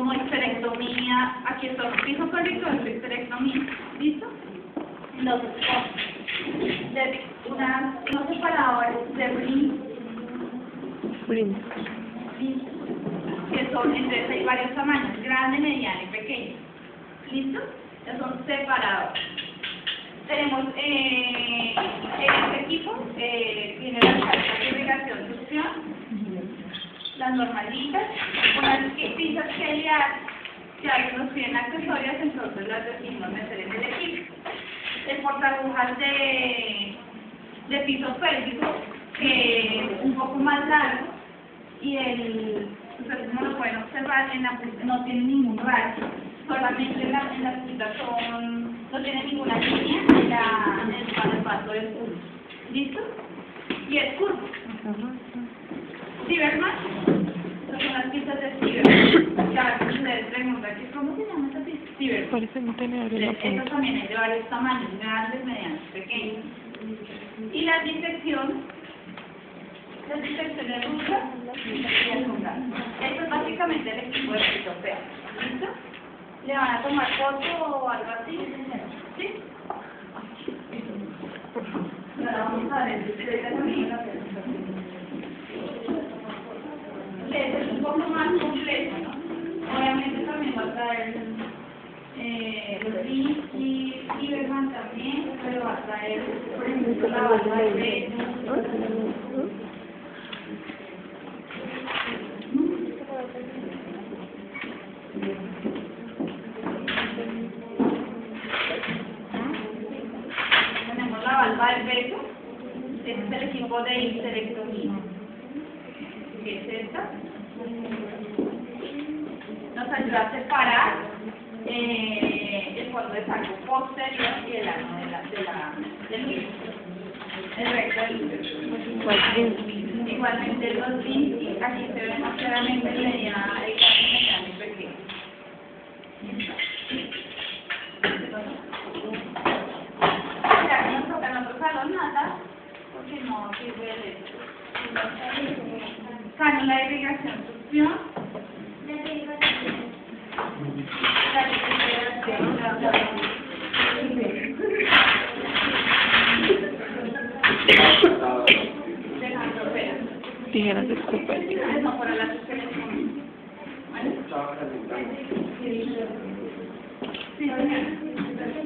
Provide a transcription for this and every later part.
como histerectomía, aquí está un piso pélvico de histerectomía, ¿listo? Entonces, unos separadores de Brin, que son, entonces hay varios tamaños, grande, mediano y pequeño, ¿listo? Estos son separadores. Tenemos este equipo, tiene las cartas de irrigación, succión, las normalitas, unas piezas que ya nos piden accesorias, entonces las decidimos meter en el equipo. El portagujas de piso pélvico, que es un poco más largo, y ustedes como lo pueden observar, no tiene ningún rayo, solamente en las puntas no tiene ninguna línea en el paso del curvo. ¿Listo? Y el curvo. Cyberman, son las pistas de Cyberman. Ya ustedes preguntan, ¿cómo se llama esa pista? Cyberman. Parece un tenedor en la punta. Estos también hay de varios tamaños, grandes, medianos, pequeños. Y la disección de rusa y azúcar. Esto es básicamente el equipo de pitopea. ¿Listo? ¿Le van a tomar foto o algo así? ¿Sí? Ahora vamos a ver si ustedes también lo hacen. Este es un poco más complejo, ¿no? Obviamente también va a traer los y Iberman también, pero va a traer, por ejemplo, la valva de pecho. Tenemos la valva del pecho, este es el equipo de histerectomía, que es esta. Nos ayuda a separar el fondo de saco posterior y el ano del útero. El recto del útero. Igualmente los links, aquí se ven más claramente el mediano y pequeño. Ya que nos toca en otro salón nada, porque no sirve de eso. Cánula de irrigación, succión. Tijeras de escopeta. No, para la suspensión. ¿Vale? Sí, señora.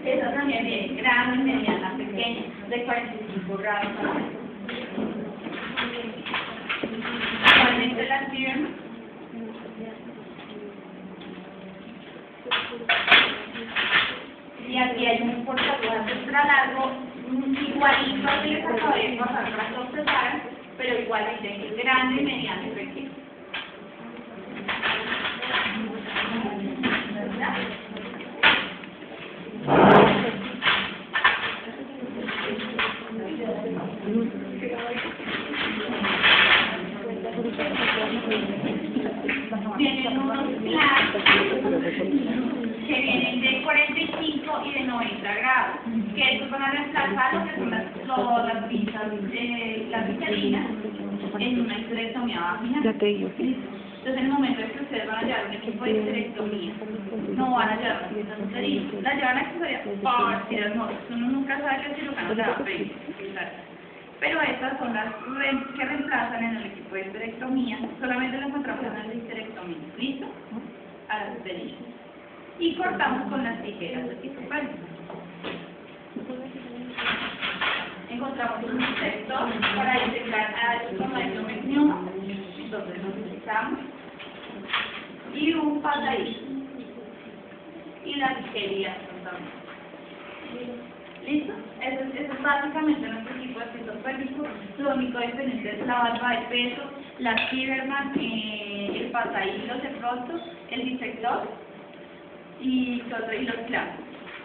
Esa también viene grande, mediana, pequeña, de 45 grados. Igualmente las piernas. Y aquí hay un portaguas extra largo, igualito al que les acabé de pasar para que lo separan, pero igualmente es grande, mediano y pequeño. Tienen unos platos que vienen de 45 y de 90 grados, que estos van a reemplazar lo que son las pinzas, las viserinas en una histerectomía vaginal. Ya te digo. Entonces, en el momento en que ustedes van a llevar un equipo de histerectomía, no van a llevar una pinza uterina, la llevan accesorias por si las notas. Uno nunca sabe que el cirujano le va a pedir. Pero estas son las que reemplazan en el equipo de histerectomía, solamente lo encontramos en la histerectomía. ¿Listo? A las uterinas. Y cortamos con las tijeras de piso pélvico. Encontramos un sector para integrar a como el pneuma, entonces lo utilizamos, y un patadito, y la tijería también. ¿Listo? Eso es básicamente nuestro equipo de piso pélvico. Lo único diferente es la valva de peso, la Cyberman, el patahilo de pronto, el disector y los clavos.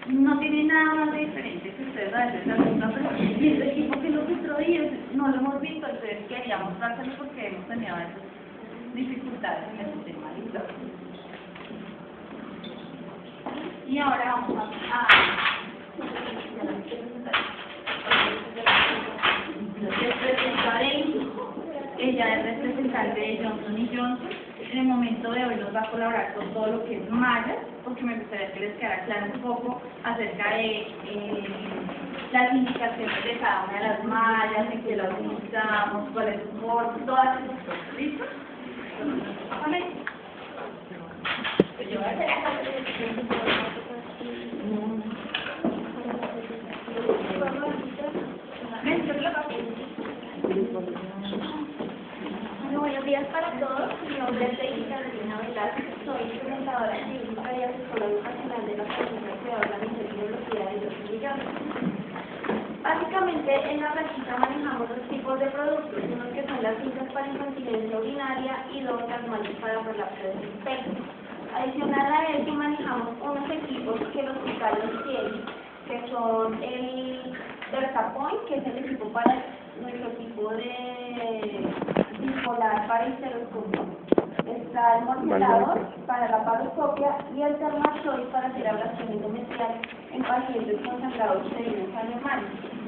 No tiene nada más de diferente que ustedes a veces preguntan, pero ¿y este equipo que es lo que trae? No lo hemos visto, entonces quería mostrárselo porque hemos tenido a veces dificultades en este tema. ¿Listo? Y ahora vamos a les presentaré, ella es representante de Johnson & Johnson. En el momento entrenamiento de hoy nos va a colaborar con todo lo que es mallas, porque me gustaría que les quedara claro un poco acerca de las indicaciones de cada una de las mallas, en qué las utilizamos, cuál es su forma, todas esas cosas. ¿Listo? ¿Vale? Pues yo voy a hacer Ven, yo te lo paso. Buenos días para todos. Mi nombre es Lady Carolina Velázquez. Soy implementadora científica y asesora educacional de la Fundación Creadora de la Tecnología de los Millones. Básicamente, en la revista manejamos dos tipos de productos, unos que son las cintas para incontinencia urinaria y dos las mallas para prolapso de espejo. Adicional a eso, manejamos unos equipos que los hospitales tienen, que son el VersaPoint, que es el equipo para nuestro tipo de bipolar para histeroscopia. Está el modelador para la paroscopia y el Thermachoice para hacer ablación endometrial en pacientes con sangrados uterinos anormales.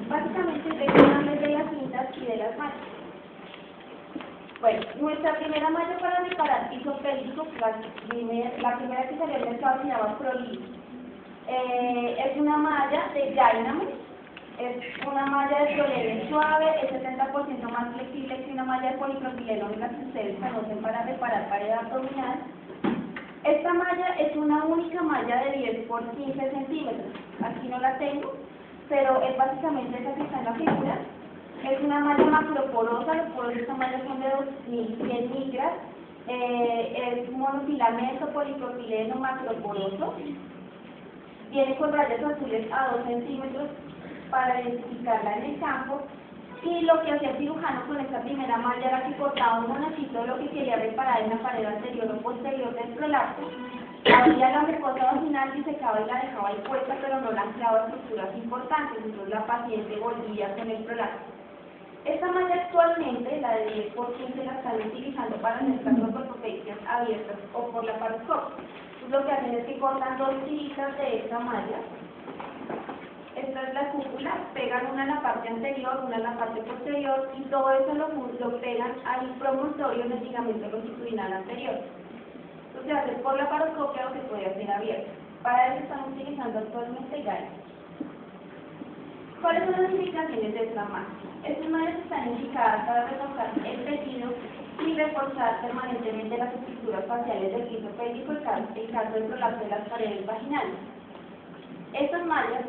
Básicamente dependen de las cintas y de las mallas. Bueno, nuestra primera malla para reparar piso pélvico, la primera que salió al mercado se llama Prolix. Es una malla de Dynamex. Es una malla de poliéster suave, es 70% más flexible que una malla de polipropileno que ustedes conocen para reparar pared abdominal. Esta malla es una única malla de 10 por 15 centímetros. Aquí no la tengo, pero es básicamente esa que está en la figura. Es una malla macroporosa, los poros de esta malla son de 2100 micras. Es monofilamento polipropileno macroporoso. Viene con rayas azules a 2 centímetros para identificarla en el campo, y lo que hacía el cirujano con esta primera malla era que cortaba un monacito de lo que quería reparar en la pared anterior o posterior del prolapso, abría la mucosa vaginal y secaba y la dejaba ahí puesta, pero no la anclaba a estructuras importantes, entonces la paciente volvía con el prolapso. Esta malla actualmente, la de 10 por 15, la están utilizando para nuestras ortopedias abiertas o por la paroscopia. Entonces lo que hacen es que cortan dos tiritas de esta malla. Esta es la cúpula, pegan una en la parte anterior, una en la parte posterior, y todo eso lo pegan al promontorio del ligamento longitudinal anterior. Esto se hace por la paroscopia o se puede hacer abierto. Para eso están utilizando actualmente GAI. ¿Cuáles son las indicaciones de esta malla? Estas mallas están indicadas para reforzar el tejido y reforzar permanentemente las estructuras faciales del piso pélvico en caso de prolapso de las paredes vaginales. Estas mallas,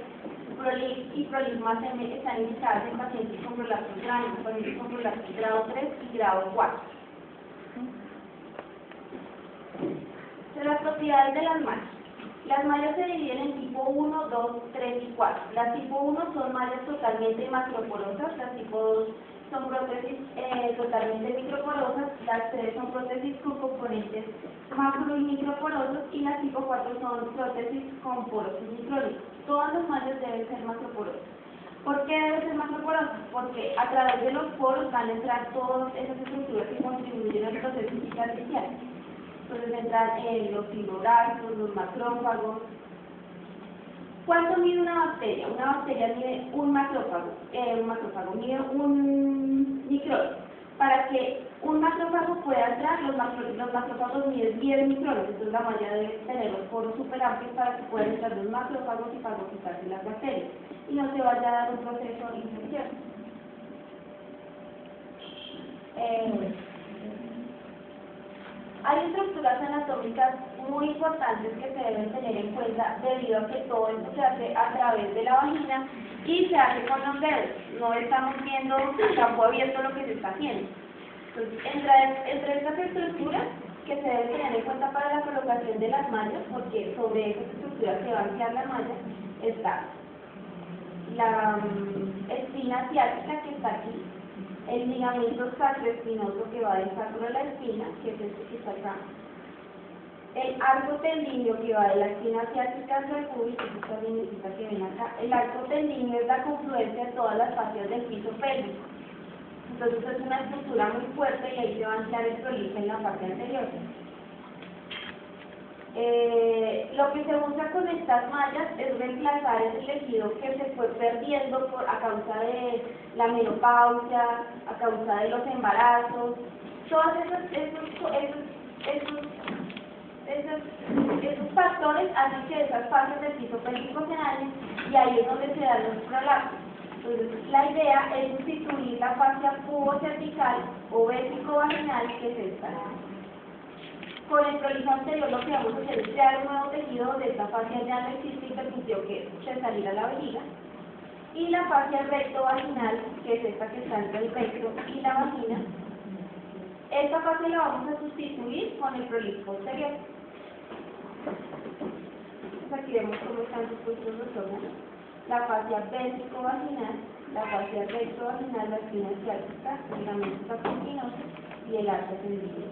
Prolix y Prolix más M, están indicadas en pacientes con prolapsos grandes, pacientes con prolapsos grado 3 y grado 4. De las propiedades de las mallas. Las mallas se dividen en tipo 1, 2, 3 y 4. Las tipo 1 son mallas totalmente macroporosas, las tipo 2 son prótesis totalmente microporosas, las 3 son prótesis con componentes macro y microporosos, y las tipo 4 son prótesis con poros microlíticos. Todas las mallas deben ser macroporosas. ¿Por qué deben ser macroporosas? Porque a través de los poros van a entrar todas esas estructuras que contribuyen al proceso cicatricial. Entonces entran los fibroblastos, los macrófagos. ¿Cuánto mide una bacteria? Una bacteria mide un macrófago mide un micrón. Para que un macrófago pueda entrar, los macrófagos miden 10 micrones, entonces la malla debe tener los poros súper amplios para que puedan entrar los macrófagos y fagocitarse las bacterias, y no se vaya a dar un proceso de infección. Hay estructuras anatómicas muy importantes que se deben tener en cuenta debido a que todo esto se hace a través de la vagina y se hace con los dedos. No estamos viendo a campo abierto lo que se está haciendo. Entonces, entre estas estructuras que se deben tener en cuenta para la colocación de las mallas, porque sobre esas estructuras se va a enviar la malla, está la espina asiática, que está aquí, el ligamento sacroespinoso que va del sacro a la espina, que es este que está acá, el arco tendíneo que va de la espina asiática hacia el pubis, que esta linecita que ven acá. El arco tendíneo es la confluencia de todas las fascias del piso pélvico. Entonces es una estructura muy fuerte y ahí se va a anclar el prolix en la parte anterior. Lo que se busca con estas mallas es reemplazar ese tejido que se fue perdiendo a causa de la menopausia, a causa de los embarazos. Todos esos esos factores hacen que esas fases del piso pélvico se dañen y ahí es donde se dan los prolapsos. Entonces, la idea es sustituir la fascia pubocervical o vesico-vaginal, que es esta. Con el prolijo anterior lo que vamos a hacer es crear un nuevo tejido donde esta fascia ya no existe y permitió que se saliera la vejiga. Y la fascia recto-vaginal, que es esta que está entre el recto y la vagina. Esta fascia la vamos a sustituir con el prolijo posterior. Entonces aquí vemos cómo están dispuestos los órganos. La fascia vesico-vaginal, la fascia recto-vaginal, la espina ciática, el ligamento espinoso y el arco tendido.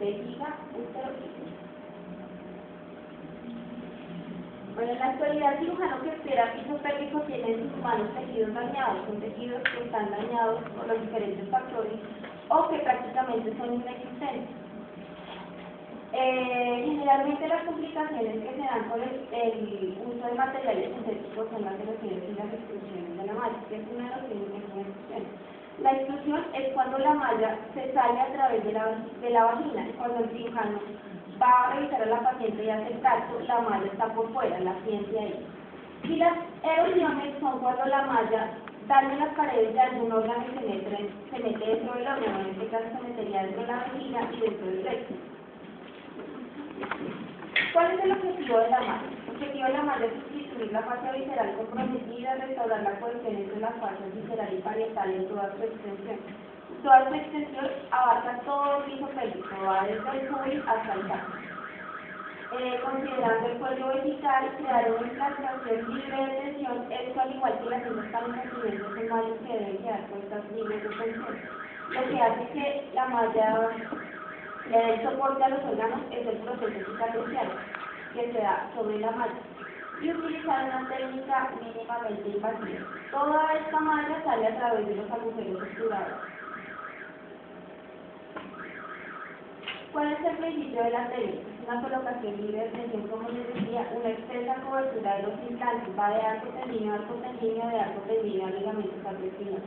Vejiga, útero y útero. Bueno, en la actualidad el cirujano que opera piso pélvico tiene en sus manos tejidos dañados, son tejidos que están dañados por los diferentes factores o que prácticamente son inexistentes. Generalmente las complicaciones que se dan por el uso de materiales sintéticos son las erosiones y las exclusiones de la malla, que es una de las primeras exclusiones. La exclusión es cuando la malla se sale a través de la vagina, cuando el cirujano va a revisar a la paciente y hace el tacto, la malla está por fuera, la siente ahí. Y las erosiones son cuando la malla daña las paredes de algún órgano y se mete dentro del órgano, en este caso se metería dentro de la vejiga y dentro del recto. ¿Cuál es el objetivo de la malla? El objetivo de la malla es sustituir la fascia visceral comprometida, restaurar la cohesión entre las fascias visceral y parietal en toda su extensión. Toda su extensión abarca todo el piso pélvico, va desde el pubis hasta el sacro. Considerando el cuello vesical, crear una implantación libre de tensión, esto al igual que las cintas para incontinencia son mallas que deben quedar puestas libres de tensión. Lo que hace que la malla le dé soporte a los órganos es el proceso cicatricial que se da sobre la malla y utilizar una técnica mínimamente invasiva. Toda esta malla sale a través de los agujeros obturados. ¿Cuál es el principio de la técnica? Una colocación libre de tensión, como les decía, una extensa cobertura de los implantes, va de arco tendineo a arco tendineo, de arco tendineo a ligamento sacroespinoso.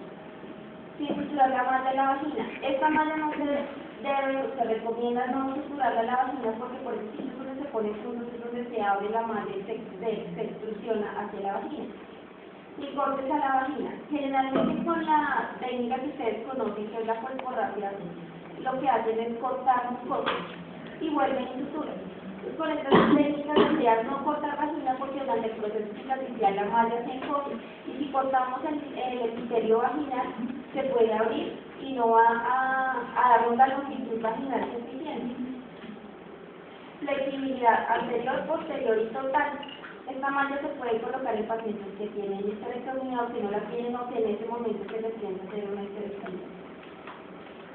Sin suturar la malla de la vagina. Esta malla no se recomienda no suturarla a la vagina porque por el sitio donde se pone puntos es donde se abre la malla y se extrusiona hacia la vagina. Y cortes a la vagina. Generalmente con la técnica que ustedes conocen, que es la colporrafia, lo que hacen es cortar los cortes y vuelven y suturan. Con estas técnicas desear no cortar vagina porque durante el proceso cicatricial la malla se encoge y si cortamos el epitelio vaginal se puede abrir y no va a dar una longitud vaginal suficiente. Flexibilidad anterior, posterior y total. Esta malla se puede colocar en pacientes que tienen histerectomía o que no la tienen o que en ese momento se les tiende a hacer una histerectomía.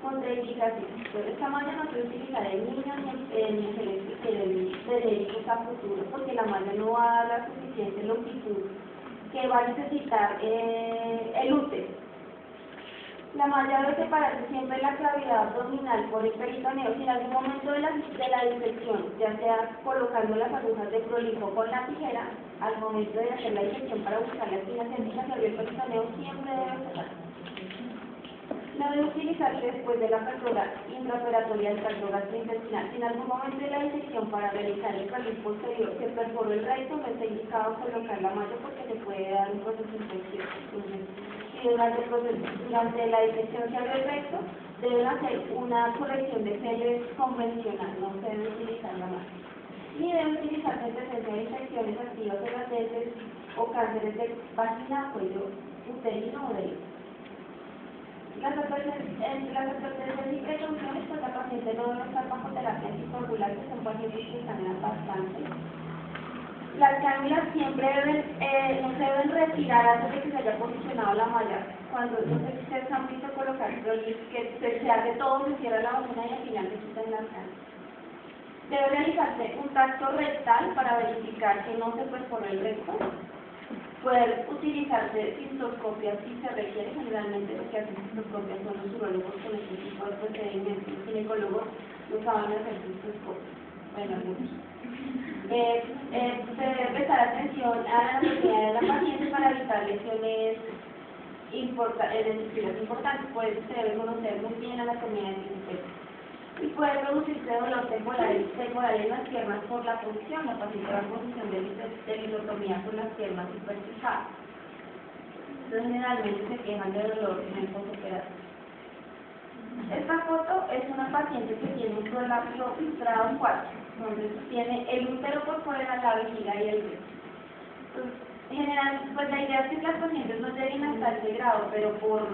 Contraindicación. Pues esta malla no se utiliza en niños ni en mujeres que quieren tener a futuro porque la malla no va a dar la suficiente longitud que va a necesitar el útero. La malla debe separarse siempre la cavidad abdominal por el peritoneo. Si en algún momento de la disección, ya sea colocando las agujas de prolijo con la tijera, al momento de hacer la disección para buscar la espina céntrica sobre el peritoneo, siempre debe separarse. No debe utilizarse después de la apertura intraoperatoria del tracto gastrointestinal. Si en algún momento de la disección para realizar el carril posterior se perforó el recto, no está indicado colocar la malla porque se puede dar un proceso infeccioso. Si durante la disección se abre el recto, deben hacer una corrección de series convencional, no se debe utilizar la malla. Ni debe utilizarse en presencia de infecciones activas de las heces o cánceres de vagina, cuello uterino o de hígado. Las advertencias y precauciones, pues la paciente no debe estar bajo terapia anticoagular, que son pacientes que sangran bastante. Las cánulas siempre no se deben retirar antes de que se haya posicionado la malla. Cuando no sé si ustedes han visto colocar Prolix, que se hace todo, se cierra la vagina y al final se quitan las cánulas. Debe realizarse un tacto rectal para verificar que no se perforó el recto. Poder utilizarse cistoscopias si se requiere. Generalmente lo que hacen cistoscopias son los urólogos con este tipo de procedimientos. Los ginecólogos no saben hacer cistoscopias. Bueno, algunos. Se debe prestar atención a la anatomía de la paciente para evitar lesiones importantes. Pues se debe conocer muy bien la anatomía del piso. y puede producirse dolor temporal en las piernas por la posición. La paciente va en posición de lisotomía con las piernas superfijadas. Entonces, generalmente se quejan de dolor en el postoperatorio. Esta foto es una paciente que tiene un prolapso grado 4, donde tiene el útero por fuera, la vejiga y el recto. Entonces, en general, pues la idea es que las pacientes no lleguen hasta este grado, pero por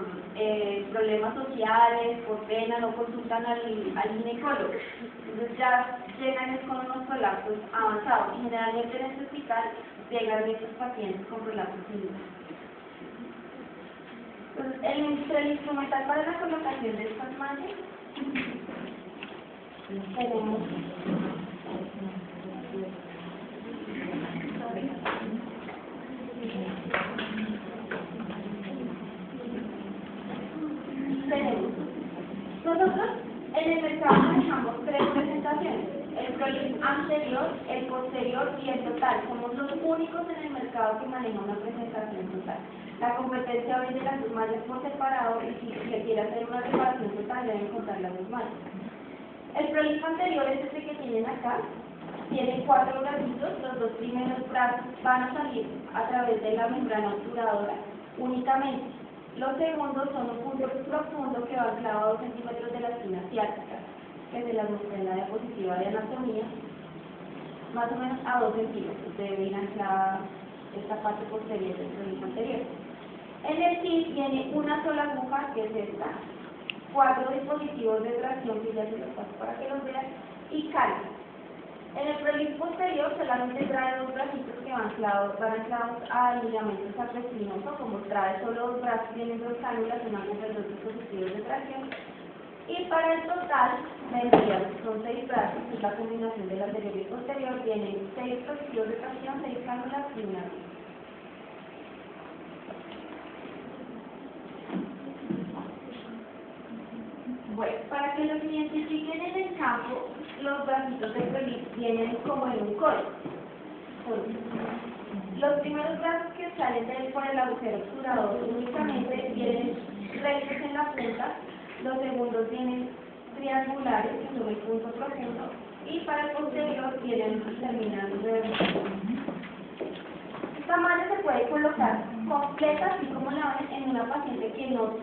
problemas sociales, por pena, no consultan al ginecólogo. Entonces ya llegan con unos prolapsos avanzados. Y generalmente en este hospital llegan estos pacientes con prolapsos inútiles. Entonces, el instrumental para la colocación de estas mallas tenemos nosotros en el mercado manejamos 3 presentaciones: el prolip anterior, el posterior y el total. Somos los únicos en el mercado que maneja una presentación total. La competencia vende las 2 mallas por separado, y si se quiere hacer una reparación total deben contar las 2 mallas. El prolip anterior es este que tienen acá. Tiene 4 bracitos. Los 2 primeros brazos van a salir a través de la membrana obturadora únicamente. Los segundos son un punto profundo que va clavado a 2 centímetros de la espina ciática, que se las mostré en la diapositiva de anatomía, más o menos a 2 centímetros debe ir anclada esta parte posterior del prolip anterior. En el kit viene una sola aguja, que es esta, 4 dispositivos de tracción, que ya se los paso para que los vean, y calma. En el prolip posterior solamente trae 2 bracitos que van anclados a ligamentos sacroespinoso. Como trae solo 2 brazos, tienen 2 cánulas, una aguja y 2 dispositivos de tracción. Y para el total, son 6 brazos, que es la combinación del anterior y posterior, tienen 6 dispositivos de tracción, 6 cánulas y una aguja. Bueno, para que los identifiquen en el campo, los bracitos de prolip vienen como en un código. Los primeros brazos que salen por el agujero obturador únicamente vienen rectos en la punta. Los segundos vienen triangulares, que son el punto profundo, y para el posterior vienen terminando de... Esta malla se puede colocar completa, así como la ven, en una paciente que no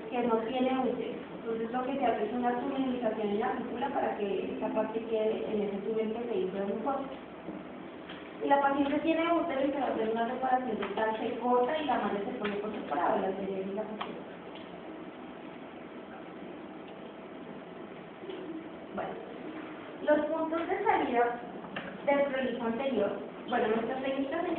tiene útero. Entonces lo que se hace es una tunelización en la fístula para que esta parte quede en ese túnel que se hizo en un foso. Si la paciente tiene útero y se va a hacer una reparación total, se corta y la malla se pone por separado, la anterior y la posterior. Bueno, los puntos de salida del prolip anterior. Bueno, nuestras técnicas son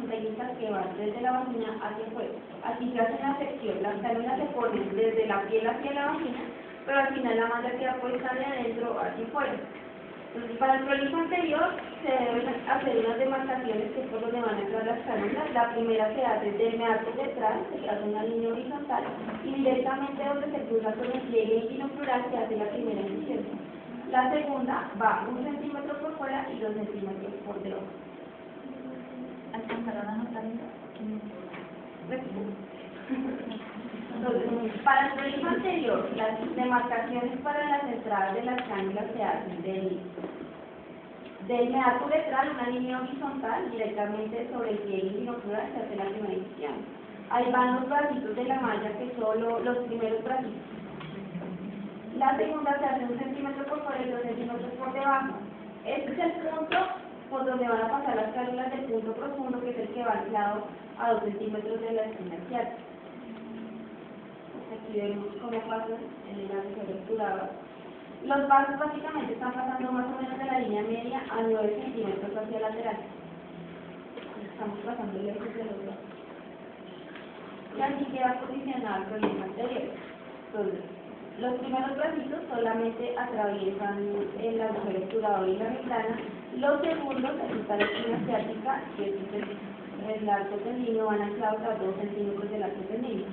técnicas que van desde la vagina hacia afuera. Así se hace la sección, las cánulas se ponen desde la piel hacia la vagina, pero al final la malla queda puesta de adentro hacia afuera. Entonces, para el prolip anterior se deben hacer unas demarcaciones, que es por donde van a entrar las cánulas. La primera se hace del meato detrás, se hace una línea horizontal, y directamente donde se cruza con el pliegue inguinoplural se hace la primera incisión. La segunda va 1 centímetro por fuera y 2 centímetros por debajo. ¿Alcanzaron a notar eso? Entonces, para el prolip anterior, las demarcaciones para las entradas de las cánulas se hacen del meato letral, una línea horizontal, directamente sobre el pliegue inguinoplural se hace la primera incisión. Ahí van los bracitos de la malla, que son los primeros bracitos. La segunda se hace 1 centímetro por fuera y 2 centímetros por debajo. Este es el punto por donde van a pasar las cánulas del punto profundo, que es el que va anclado a 2 centímetros de la espina ciática. Aquí vemos cómo pasan en el agujero obturador. Los vasos básicamente están pasando más o menos de la línea media a 9 centímetros hacia lateral. Estamos pasando lejos de los vasos. Y así queda posicionado el prolip anterior. Entonces, los primeros bracitos solamente atraviesan el agujero obturador y la membrana. Los segundos, aquí está la espina ciática, y este es el arco tendino, van anclados a 2 centímetros del arco tendino.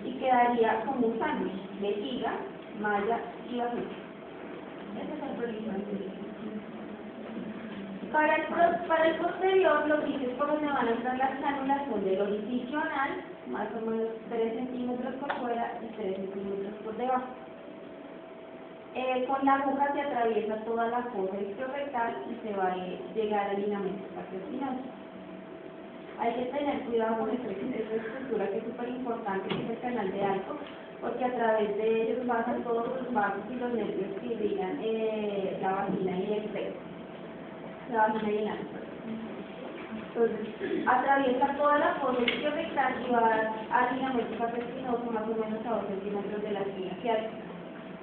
Y quedaría como un sándwich: vejiga, malla y vagina. Ese es el prolip anterior. Para el posterior, los sitios por donde van a entrar las cánulas son del orificio anal, más o menos 3 centímetros por fuera y 3 centímetros por debajo. Con la aguja se atraviesa toda la fosa isquiorrectal y se va a llegar al ligamento sacroespinoso. Hay que tener cuidado con esta estructura que es súper importante, que es el canal de Alport, porque a través de ellos pasan todos los vasos y los nervios que irrigan la vagina y el pene, la vagina y el ano. Entonces, atraviesa toda la fosa isquiorrectal y va al ligamento sacroespinoso más o menos a 2 centímetros de la espina ciática.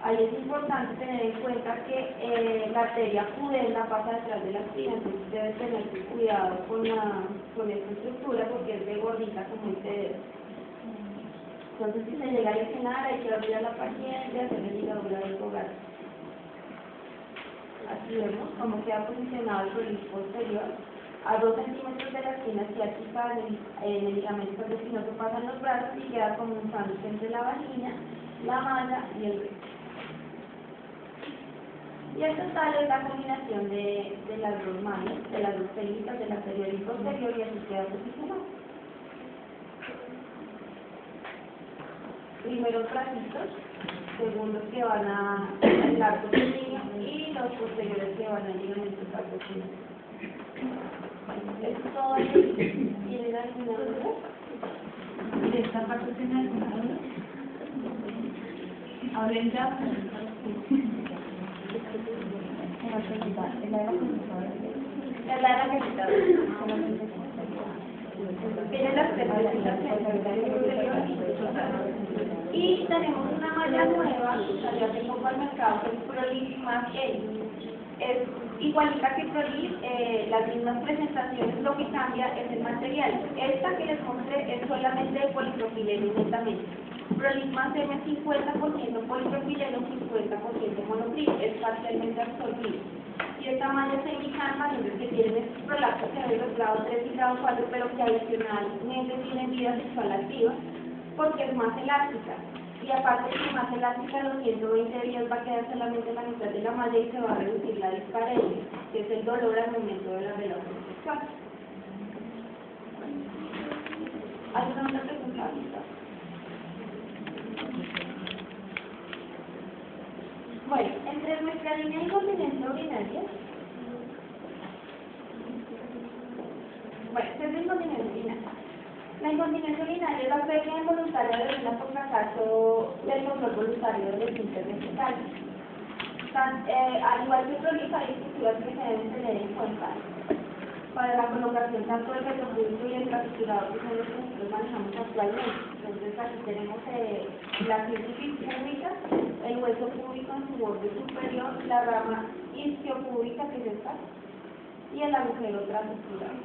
Ahí es importante tener en cuenta que la arteria pudenda pasa detrás de la espina, entonces debes tener cuidado con esta estructura porque es de gordita como este dedo. Entonces, si se llega a lesionar, hay que abrir a la paciente, hacerle ligadura del hogar. Así vemos cómo queda posicionado el prolix posterior. A 2 centímetros de la espina ciática, en el ligamento sacroespinoso pasan los brazos y queda como un sándwich entre la vagina, la malla y el recto. Y el total es la combinación de las dos manos, de las dos pelitas, de la anterior y posterior, y así queda posicionado. Primeros bracitos, segundos que van al arco pequeño y los posteriores que van al ligamento sacroespinoso. Es todo. ¿Tienen alguna duda? ¿De esta parte tiene alguna duda? Hablen ya. Es la raquetita. Tiene las pelitas y tenemos una malla nueva, salió hace poco al mercado, que es Prolix más L. Es igualita que Prolix, las mismas presentaciones, lo que cambia es el material. Esta que les mostré es solamente de polipropileno netamente. Prolix más M es 50% polipropileno, 50% monopril, es parcialmente absorbido. Y esta malla se indica en pacientes que tienen estos prolapsos severos grado 3 y grado 4, pero que adicionalmente tienen vida sexual activa, porque es más elástica. Y aparte de que más elástica, a los 120 días va a quedar solamente la mitad de la malla y se va a reducir la disparesia, que es el dolor al momento de la relación sexual. ¿Alguna otra pregunta? Bueno, entre nuestra línea de incontinencia urinaria, bueno, ¿qué es la incontinencia urinaria? La incontinencia urinaria es la pérdida involuntaria de orina por fracaso del control voluntario del esfínter vegetal. Al igual que el prolix, hay estructuras que se deben tener en cuenta para la colocación tanto del retropúbico y el trasuturador, que son los que nosotros manejamos actualmente. Entonces aquí tenemos la círculo púbica, el hueso púbico en su borde superior, la rama isquiopúbica, que es esta, y el agujero trasuturador.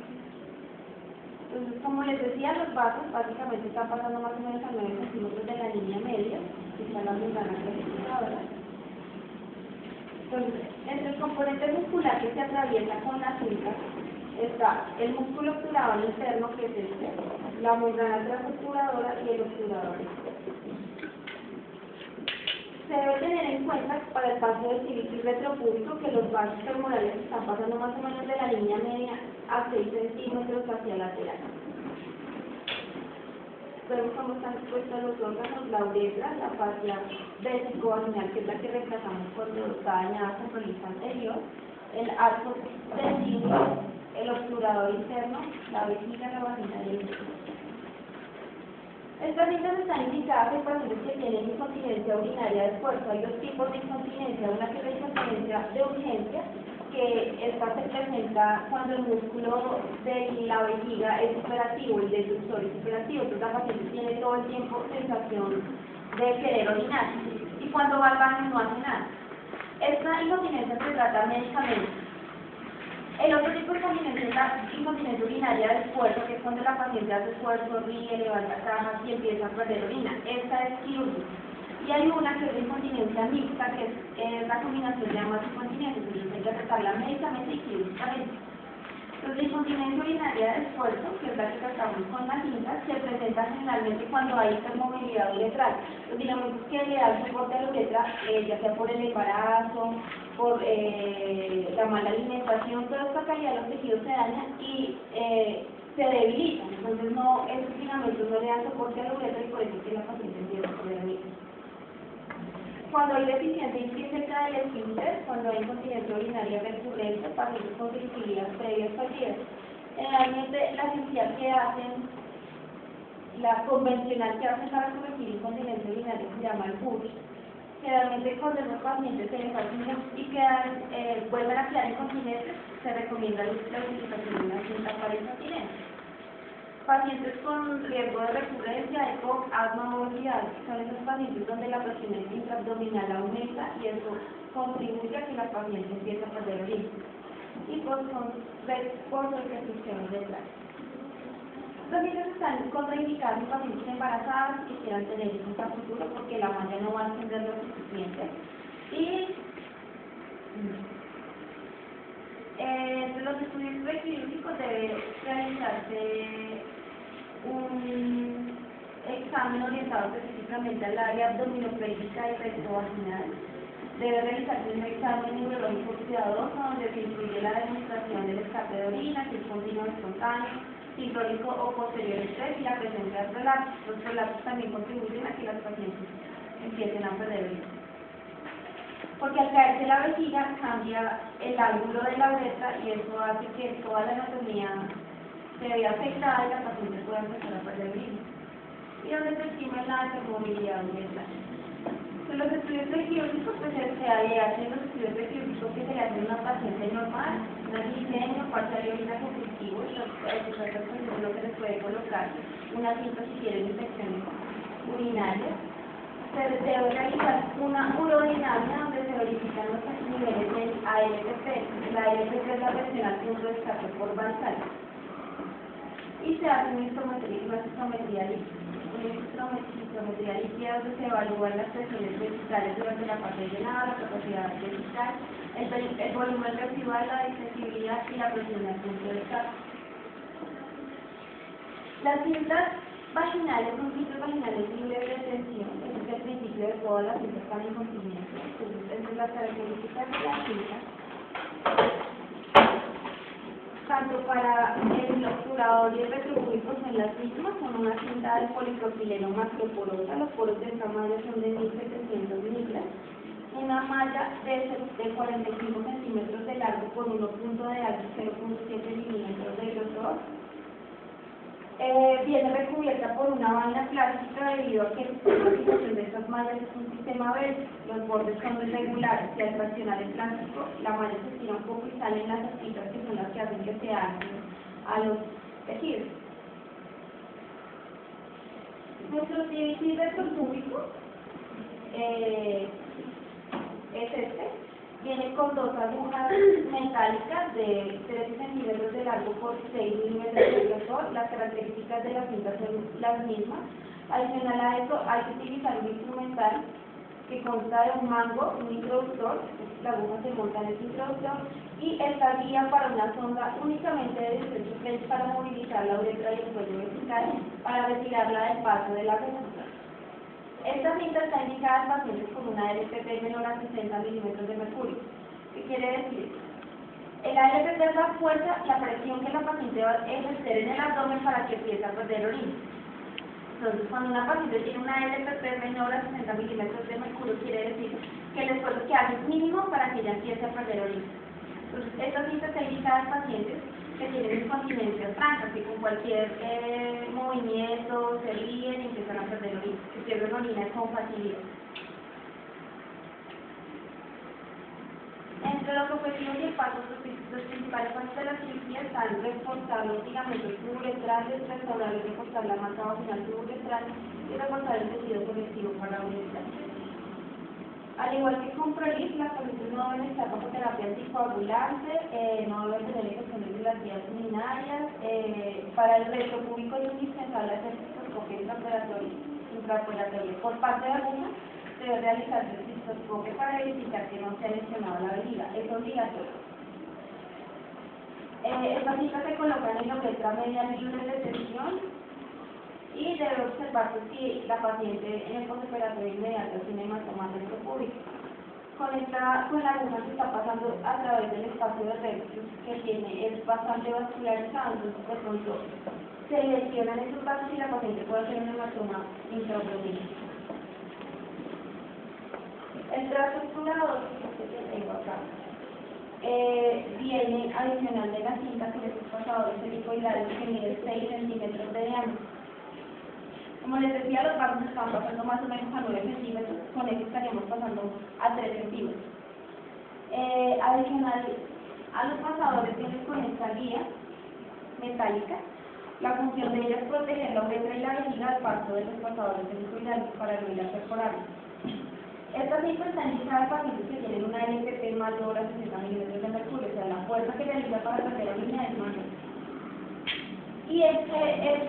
Entonces, como les decía, los vasos básicamente están pasando más o menos a 9 centímetros de la línea media, que está la membrana trasuturadora. Entonces, entre el componente muscular que se atraviesa con la cinta está el músculo obturador interno, que es este, la membrana transobturadora y el obturador externo. Se debe tener en cuenta para el paso del cilicio retropúbico que los vasos femorales están pasando más o menos de la línea media a 6 centímetros hacia lateral. Vemos cómo están dispuestos los órganos, la uretra, la fascia vesicovaginal, que es la que reemplazamos cuando está dañada con prolix anterior, el arco tendido, el obturador interno, la vejiga, la vagina y el útero. Estas cintas están indicadas en pacientes que tienen incontinencia urinaria de esfuerzo. Hay dos tipos de incontinencia, una que es la incontinencia de urgencia, que esta se presenta cuando el músculo de la vejiga es superactivo, el deductor es superactivo, entonces la paciente tiene todo el tiempo sensación de querer orinar, y cuando va al baño no hace nada. Esta incontinencia se trata médicamente. El otro tipo de incontinencia es la incontinencia urinaria de esfuerzo, que es cuando la paciente hace esfuerzo, ríe, levanta cajas y empieza a perder orina. Esta es quirúrgica. Y hay una que es la incontinencia mixta, que es la combinación de ambas incontinencias, entonces hay que tratarla médicamente y quirúrgicamente. Entonces, la incontinencia urinaria de esfuerzo, que es la que tratamos con la cinta, se presenta generalmente cuando hay hipermovilidad uretral. Los digamos que le da soporte a la uretra, ya sea por el embarazo, por la mala alimentación, toda esta calidad de los tejidos se daña y se debilitan. Entonces, estos ligamentos no le dan soporte a la uretra y por eso es que la paciente empieza a poner orina. Cuando hay deficiencia intrínseca del esfínter, cuando hay incontinencia urinaria recurrente, pacientes con cirugías previas fallidas. Generalmente la cirugía que hacen, la convencional que hacen para corregir incontinencia urinaria se llama el PUSH. Generalmente cuando los pacientes se les hacen y quedan, vuelven a quedar incontinentes, se recomienda la utilización de una cinta para incontinencia. Pacientes con riesgo de recurrencia, ECOG, asma o obesidad, son esos pacientes donde la presión intraabdominal aumenta y eso contribuye a que la paciente empiece a perder orina. Y pues son por restricciones de placa. Los pacientes están contraindicados en pacientes embarazadas que quieran tener hijos a futuro porque la malla no va a ascender lo suficiente. Y entre los estudios prequirúrgicos debe realizarse un examen orientado específicamente al área abdominopélvica y rectovaginal. Debe realizarse un examen neurológico cuidadoso donde se incluye la demostración del escape de orina, si es continuo o espontáneo, sincrónico o posterior estrés y la presencia de prolapsos. Los prolapsos también contribuyen a que las pacientes empiecen a perder orina. Porque al caerse la vejiga cambia el ángulo de la uretra y eso hace que toda la anatomía se vea afectada y la paciente pueda empezar a perder orina. Y donde se estima la hipermovilidad uretral. En los estudios prequirúrgicos pues se hacen los estudios prequirúrgicos que se le hacen a una paciente normal, una glicemia, parcial y orina conflictivo, y lo que les puede colocar una cinta si tienen infecciones urinarias. Se debe realizar una urodinamia donde se verifican los niveles del ALPP. La ALPP es la presión al punto de escape por Van-Salm. Y se hace una histometría líquida donde se evalúan las presiones vesicales durante la fase de llenado, la capacidad vesical, el volumen residual, la distensibilidad y la presión al punto de escape. Las cintas vaginales son cintas vaginales libres de tensión, ese es el principio de todas las cintas para incontinencia. Entonces, esa es la característica de la cinta. Tanto para el obturador y el retropúbico son las mismas, son una cinta de polipropileno macroporosa, los poros de esta malla son de 1700 micras, una malla de 45 centímetros de largo por 1 punto de alto, 0.7 milímetros de grosor. Viene recubierta por una vaina plástica debido a que la aplicación de estas mallas es un sistema verde, los bordes son irregulares y al fraccionar el plástico la malla se estira un poco y salen las astitas que son las que hacen que se anclen a los tejidos. Nuestro CVC retropúbico es este. Viene con dos agujas metálicas de 13 centímetros de largo por 6 milímetros de grosor. Las características de la cinta son las mismas. Adicional a eso, hay que utilizar un instrumental que consta de un mango, un introductor, la aguja se monta en ese introductor, y esta guía para una sonda únicamente de 18 French para movilizar la uretra y el cuello vesical para retirarla del paso de la aguja. Esta cinta está indicada en pacientes con una ALPP menor a 60 milímetros de mercurio. ¿Qué quiere decir? El ALPP es la fuerza, la presión que la paciente va a ejercer en el abdomen para que empiece a perder orina. Entonces, cuando una paciente tiene una ALPP menor a 60 milímetros de mercurio, quiere decir que el esfuerzo que hace es mínimo para que ella empiece a perder orina. Entonces, esta cinta está indicada en pacientes que tienen incontinencias francas, que con cualquier movimiento se ríen y empiezan a perder orina, que pierden orina con facilidad. Entre los objetivos y el paso, los principales pasos de la cirugía están reforzar los ligamentos tuburetrales, restaurar y reforzar la masa vaginal tuburetral y reforzar el tejido conectivo para la uretra. Al igual que con Prolis, las pacientes no deben estar bajo terapia anticoagulante, no deben tener infecciones de las vías urinarias. Para el retropúbico es indispensable hacer cistoscopia intraoperatoria. Por parte de alguna, se debe realizar el cistoscopio para verificar que no se ha lesionado la vejiga. Es obligatorio. Estas cintas se colocan en la uretra media libre de tensión y debe observarse si la paciente en el postoperatorio inmediato tiene hematoma retropúbico. Con la aguja se está pasando a través del espacio de rectus es bastante vascularizado, entonces de pronto se lesionan esos vasos y la paciente puede hacer un hematoma intraabdominal. El transestructurador que tengo acá viene adicional de la cinta con estos pasadores helicoidales que mide 6 centímetros de diámetro. Como les decía, los vasos están pasando más o menos a 9 centímetros, con este estaríamos pasando a 3 centímetros. Adicional a los pasadores vienen con esta guía metálica. La función de ella es proteger la uretra y la vejiga al paso de los pasadores helicoidales para no ir a perforarlos. Esta cinta está indicada para pacientes que tienen una LPP mayor a 60 milímetros de mercurio, o sea, la fuerza que realiza para tratar la línea es mayor. Y es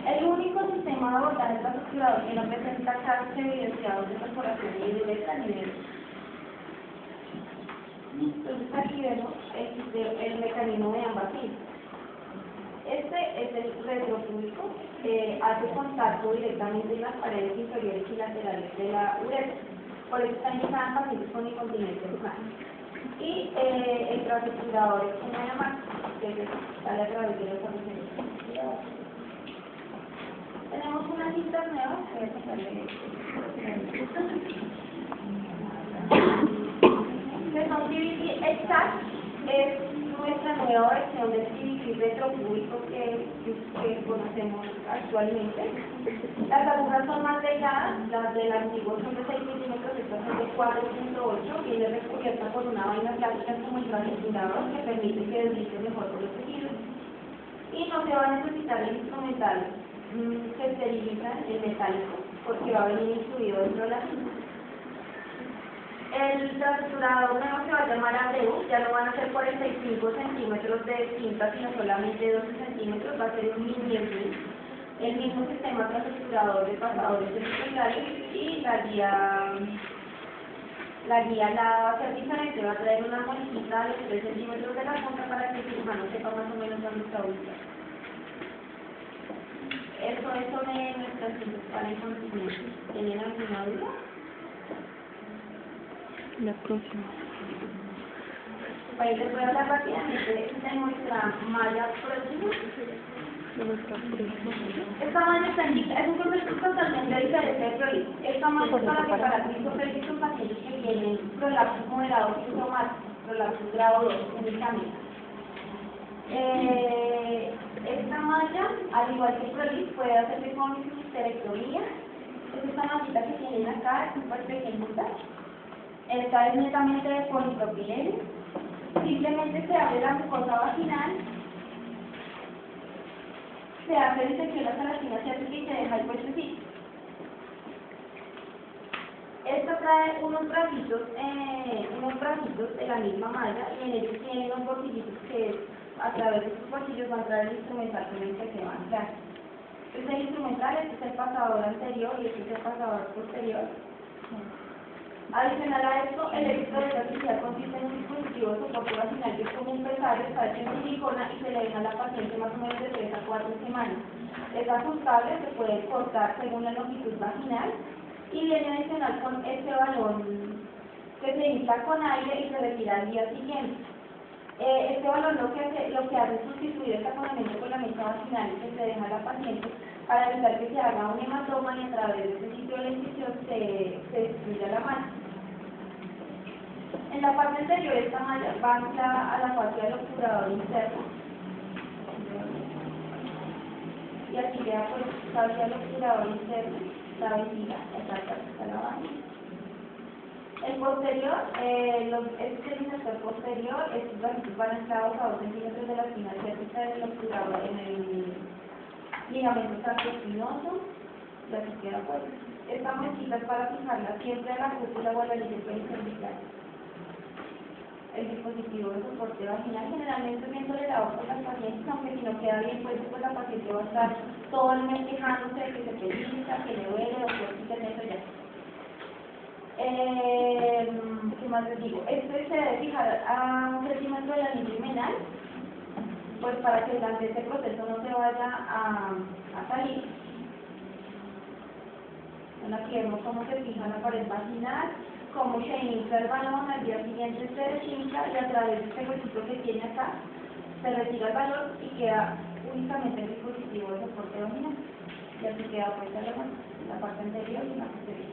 el único sistema de abordaje transestructurador que no presenta casos evidenciados de perforación ni de uretra ni de vejiga. Entonces aquí vemos el mecanismo de ambas cintas. Este es el retropúbico, hace contacto directamente en las paredes inferiores y laterales de la uretra. Por eso está indicada en pacientes con incontinencia urinaria. Y el transestructurador es una llama que sale a través de los pacientes. Tenemos unas cintas nuevas que voy a pasarle que son CVT Exact, es nuestra nueva versión del CVT retropúbico que conocemos actualmente. Las agujas son más delgadas, las del antiguo son de 6 centímetros, estas son de 4.8, viene recubierta por una vaina plástica como el transestructurador que permite que deslice mejor por los tejidos. Y no se va a necesitar el instrumental que esteriliza el metálico, porque va a venir incluido dentro de la cinta. El transestructurador nuevo se va a llamar Abreu, ya no van a ser 45 centímetros de cinta, sino solamente 12 centímetros, va a ser un mini Smith. El mismo sistema transestructurador de pasadores helicoidales y la guía va a ser diferente, va a traer una molejita a los 3 centímetros de la punta para que el cirujano sepa más o menos dónde está ubicado. Eso es sobre nuestras cintas para incontinencia. ¿Tienen alguna duda? La próxima. Pues les voy a hablar rápidamente de nuestra malla próxima. De nuestra próxima. Esta malla está indicada, es un concepto totalmente diferente de prolapso. Esta malla es para reparar cristofélicos en pacientes que tienen prolapsos moderados psicosomáticos, prolapsos grado 2 únicamente. Esta malla, al igual que el prolapso, puede hacerse con histerectomía. Es esta mallita que tienen acá, es súper pequeñita. Esta es netamente de polipropileno. Simplemente se abre la mucosa vaginal, se hace disección hasta la espina ciática y se deja el puestecito. Esta trae unos bracitos de la misma malla y en ellos tienen unos bolsillitos que a través de estos bolsillos van a traer el instrumental con el que se va a anclar. Este es el instrumental, este es el pasador anterior y este es el pasador posterior. Adicional a esto, el éxito de la cirugía consiste en un dispositivo de soporte vaginal que es como un pesario, está hecho en silicona y se le deja a la paciente más o menos de 3 a 4 semanas. Es ajustable, se puede cortar según la longitud vaginal y viene adicional con este balón que se infla con aire y se retira al día siguiente. Este balón lo que hace es sustituir el taponamiento con la mesa vaginal que se deja a la paciente para evitar que se haga un hematoma y a través de ese sitio de la incisión se destruya la malla. En la parte anterior esta malla va anclada a la fascia del obturador interno. Y aquí queda por fascia del obturador interno, la vejiga, está la vagina. El posterior, este es el insertor posterior, estos bracitos van anclados a 2 centímetros de la espina ciática del obturador en el ligamento sacroespinoso, y aquí queda fuera. Esta manchita es para fijarla siempre a la cúpula o a la línea pericervical. El dispositivo de soporte vaginal generalmente es bien tolerado por las pacientes, aunque si no queda bien puesto, pues la paciente va a estar todo el mes quejándose de que se pellizca, que le duele, doctor, quiten eso ya. ¿Qué más les digo? Este se debe fijar a 1 centímetro de la línea himenal, pues para que durante este proceso no se vaya a salir. Bueno, aquí vemos cómo se fija la pared vaginal, cómo se infla el balón, al día siguiente se desinfla y a través de este huesito que tiene acá se retira el balón y queda únicamente el dispositivo de soporte vaginal. Y así queda puesta la parte anterior y la posterior.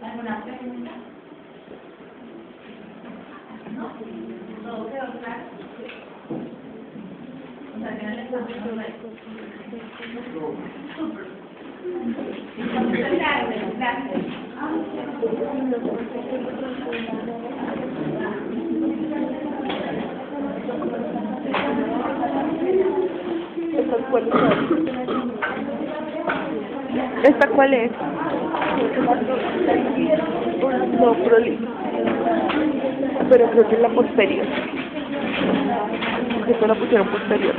¿Alguna pregunta? ¿No? ¿Todo quedó claro? O sea, que no les damos Súper. Muchas gracias. Gracias. ¿Esta cuál es? No, proli. Pero creo que es la posterior. Porque esta la pusieron posterior.